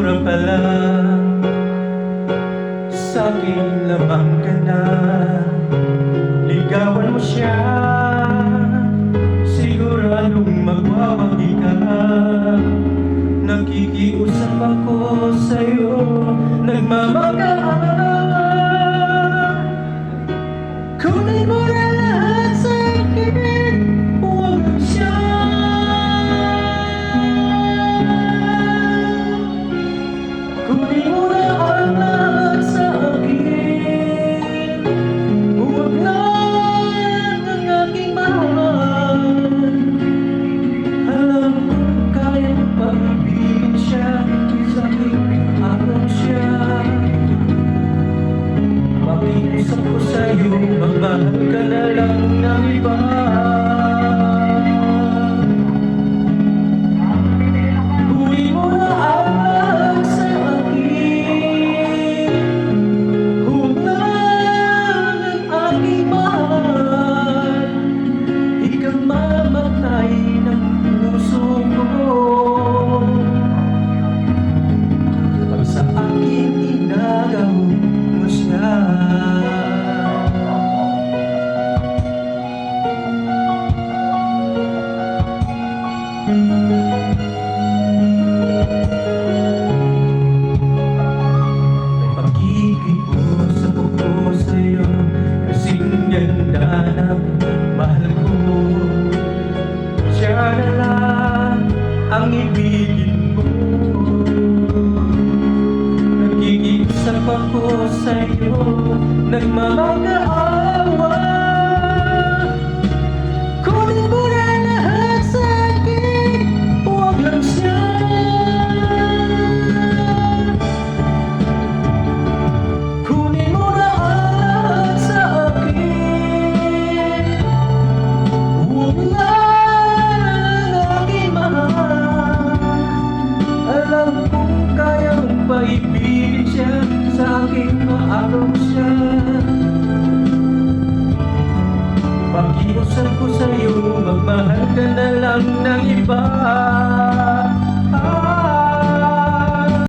itsura pa lang, sa'kin lamang ka na. Ligawan mo siya, siguradong magwawagi ka. Nakikiusap ako sa'yo, nagmamagaan. Kunin mo na lahat sa'kin, huwag siya. Kunin mo na ang lahat sa'kin, huwag lang ang aking mahal. Alam ko kaya mo pag-ibigin siya, sa'king araw siya. Makiusap ko sa'yo, magmahal ka na lang ng iba. Kunin mo na ang lahat sa akin, huwag lang ang aking mahal. Ikaw mamatay ng puso ko pag sa akin inagaw mo siya. May pag-ibig ko sa'yo, kasing ganda ng mahal ko. Siya na lang ang ibigin mo. Nakikiusap ako sa'yo, nagmamagaawa. Kunin mo na lahat sa'kin, huwag lang siya. Kunin mo na ang lahat sa'kin, huwag lang ang aking mahal. Alam kong kaya mong paibigin siya, sa aking maaraw siya. Pakiusap ko sa'yo, magmahal ka na lang ng iba.